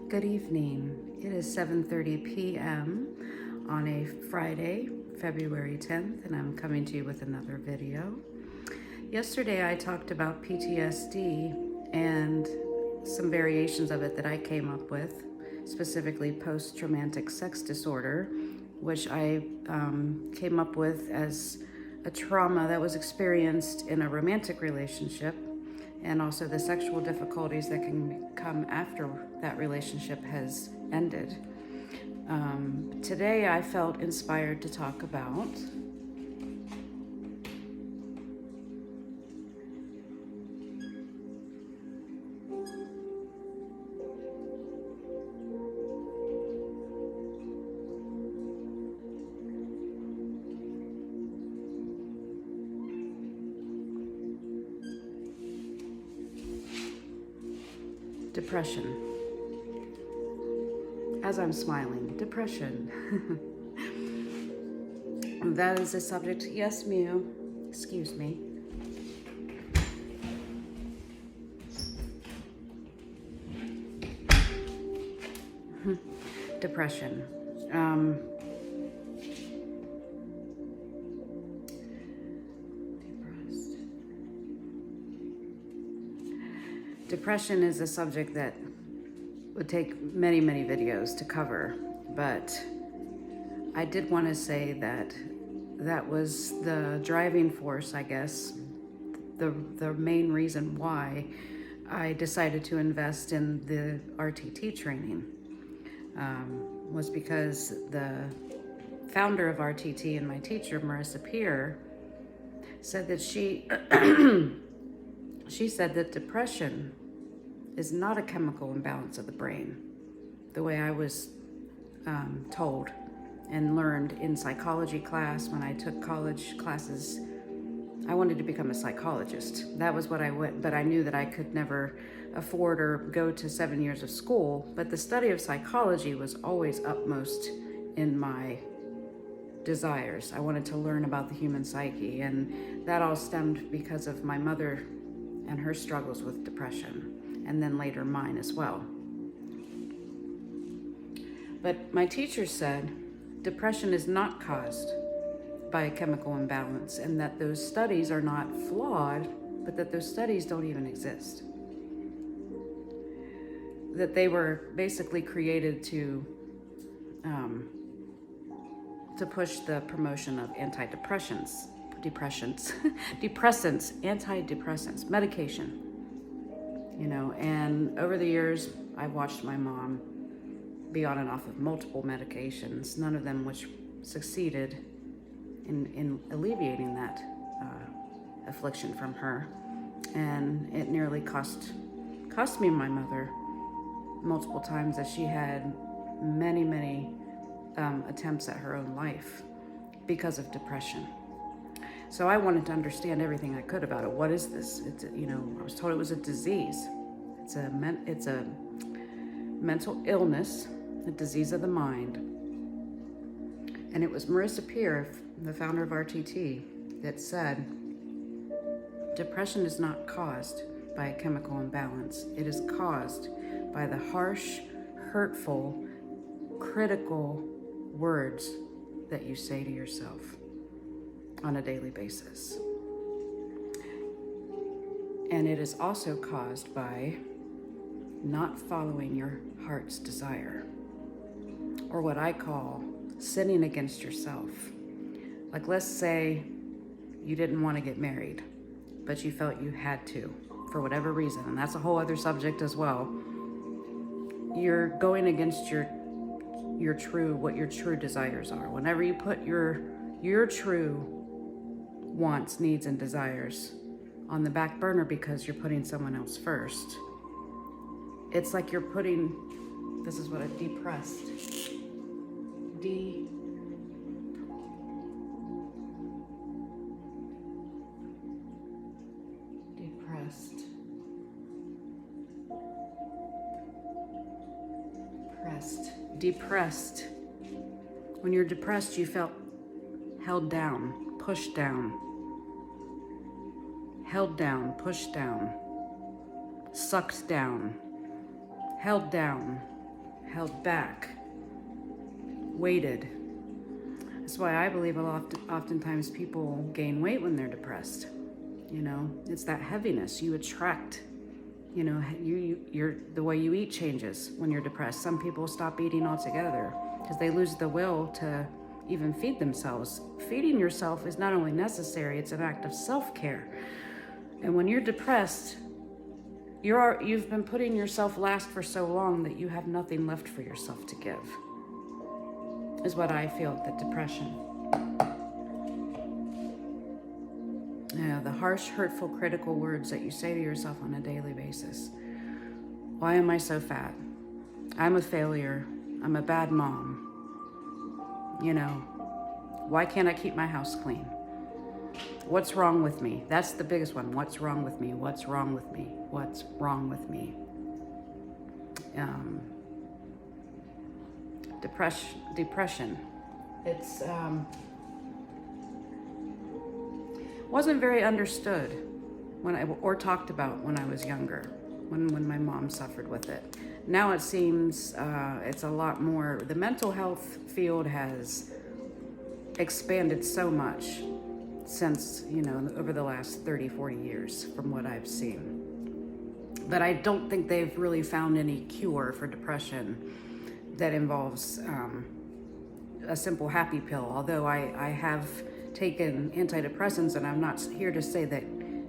Good evening. It is 7:30 p.m. on a Friday, February 10th, and I'm coming to you with another video. Yesterday I talked about PTSD and some variations of it that I came up with, specifically post-traumatic sex disorder, which I came up with as a trauma that was experienced in a romantic relationship, and also the sexual difficulties that can come after that relationship has ended. Today I felt inspired to talk about depression. As I'm smiling, depression. That is a subject. Yes, Mew. Excuse me. Depression. Depression is a subject that would take many, many videos to cover, but I did want to say that that was the driving force, I guess, the main reason why I decided to invest in the RTT training, was because the founder of RTT and my teacher, Marissa Peer, said that she said that depression is not a chemical imbalance of the brain, the way I was told and learned in psychology class when I took college classes. I wanted to become a psychologist. That was what I went, but I knew that I could never afford or go to 7 years of school. But the study of psychology was always upmost in my desires. I wanted to learn about the human psyche, and that all stemmed because of my mother and her struggles with depression, and then later mine as well. But my teacher said depression is not caused by a chemical imbalance, and that those studies are not flawed, but that those studies don't even exist. That they were basically created to push the promotion of antidepressants, medication. And over the years, I've watched my mom be on and off of multiple medications, none of them which succeeded in alleviating that affliction from her. And it nearly cost me my mother multiple times, as she had many attempts at her own life because of depression. So I wanted to understand everything I could about it. What is this? I was told it was a disease. It's a mental illness, a disease of the mind. And it was Marissa Peer, the founder of RTT, that said, depression is not caused by a chemical imbalance. It is caused by the harsh, hurtful, critical words that you say to yourself on a daily basis. And it is also caused by not following your heart's desire, or what I call sinning against yourself. Like, let's say you didn't want to get married, but you felt you had to for whatever reason, and that's a whole other subject as well. You're going against what your true desires are. Whenever you put your true wants, needs, and desires on the back burner because you're putting someone else first, it's like you're putting, this is what a depressed when you're depressed, you felt held down, pushed down, held down, pushed down, sucked down, held down, held back, weighted. That's why I believe oftentimes people gain weight when they're depressed. You know, it's that heaviness you attract. You know, you're the way you eat changes when you're depressed. Some people stop eating altogether because they lose the will to even feed themselves. Feeding yourself is not only necessary, it's an act of self-care. And when you're depressed, you've been putting yourself last for so long that you have nothing left for yourself to give, is what I feel with the depression. Yeah, the harsh, hurtful, critical words that you say to yourself on a daily basis. Why am I so fat? I'm a failure. I'm a bad mom. You know, why can't I keep my house clean? What's wrong with me? That's the biggest one. What's wrong with me? What's wrong with me? What's wrong with me? Depression. It's wasn't very understood or talked about when I was younger, when my mom suffered with it. Now it seems it's a lot more. The mental health field has expanded so much since, you know, over the last 30, 40 years from what I've seen. But I don't think they've really found any cure for depression that involves a simple happy pill, although I have taken antidepressants, and I'm not here to say that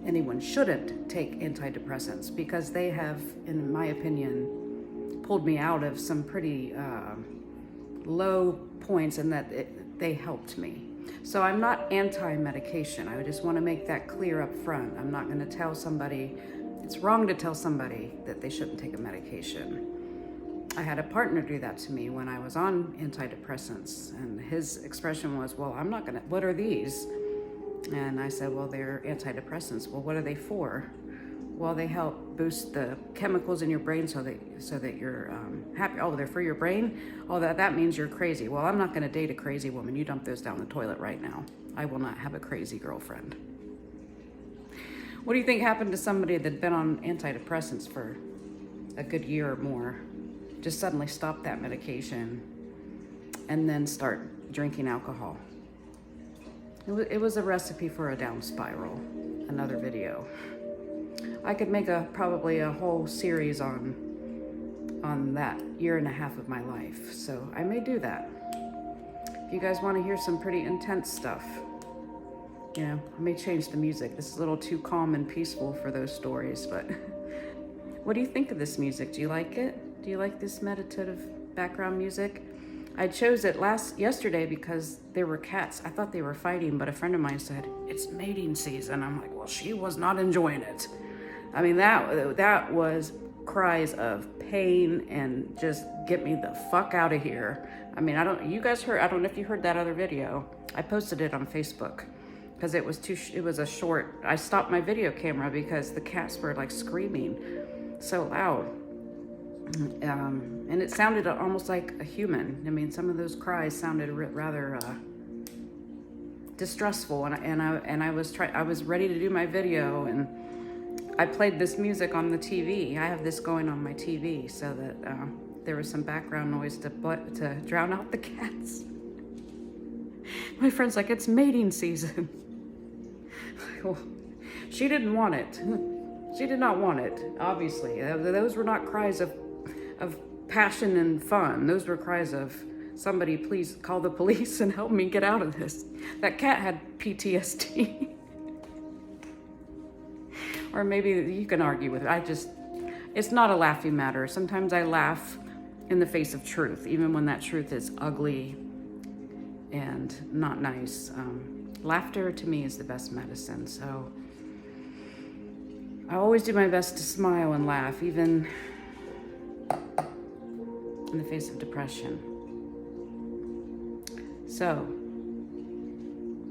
anyone shouldn't take antidepressants, because they have, in my opinion, pulled me out of some pretty low points, and that they helped me. So I'm not anti-medication. I just want to make that clear up front. I'm not going to tell somebody, it's wrong to tell somebody that they shouldn't take a medication. I had a partner do that to me when I was on antidepressants, and his expression was, well, I'm not gonna, what are these? And I said, well, they're antidepressants. Well, what are they for? Well, they help boost the chemicals in your brain so that you're happy. Oh, they're for your brain? Oh, that means you're crazy. Well, I'm not gonna date a crazy woman. You dump those down the toilet right now. I will not have a crazy girlfriend. What do you think happened to somebody that'd been on antidepressants for a good year or more? Just suddenly stop that medication and then start drinking alcohol. It was a recipe for a down spiral. Another video. I could make probably a whole series on that year and a half of my life. So I may do that. If you guys want to hear some pretty intense stuff, you know, I may change the music. This is a little too calm and peaceful for those stories, but what do you think of this music? Do you like it? Do you like this meditative background music? I chose it yesterday because there were cats. I thought they were fighting, but a friend of mine said, it's mating season. I'm like, well, she was not enjoying it. I mean, that was cries of pain and just get me the fuck out of here. I mean, I don't know if you heard that other video. I posted it on Facebook because it was a short. I stopped my video camera because the cats were like screaming so loud. And it sounded almost like a human. I mean, some of those cries sounded rather distressful, and I was ready to do my video, and I played this music on the TV. I have this going on my TV so that there was some background noise to drown out the cats. My friend's like, it's mating season. Well, she didn't want it. She did not want it, obviously. Those were not cries of passion and fun. Those were cries of, somebody please call the police and help me get out of this. That cat had PTSD. Or maybe you can argue with it. It's not a laughing matter. Sometimes I laugh in the face of truth, even when that truth is ugly and not nice. Laughter to me is the best medicine. So I always do my best to smile and laugh, even in the face of depression. So,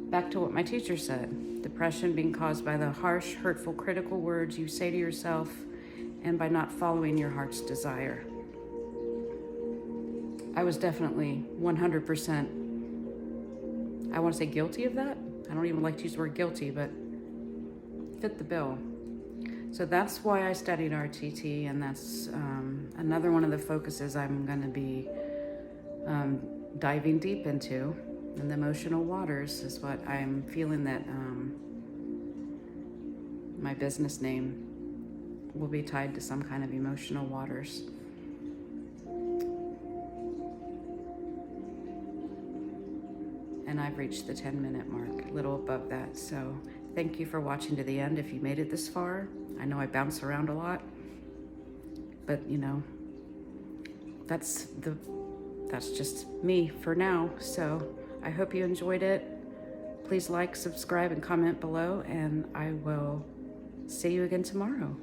back to what my teacher said. Depression being caused by the harsh, hurtful, critical words you say to yourself and by not following your heart's desire. I was definitely 100%, I want to say guilty of that. I don't even like to use the word guilty, but fit the bill. So that's why I studied RTT, and that's another one of the focuses I'm going to be diving deep into. And the emotional waters is what I'm feeling that my business name will be tied to some kind of emotional waters. And I've reached the 10-minute mark, a little above that. So thank you for watching to the end if you made it this far. I know I bounce around a lot, but you know, that's just me for now. So I hope you enjoyed it. Please like, subscribe, and comment below, and I will see you again tomorrow.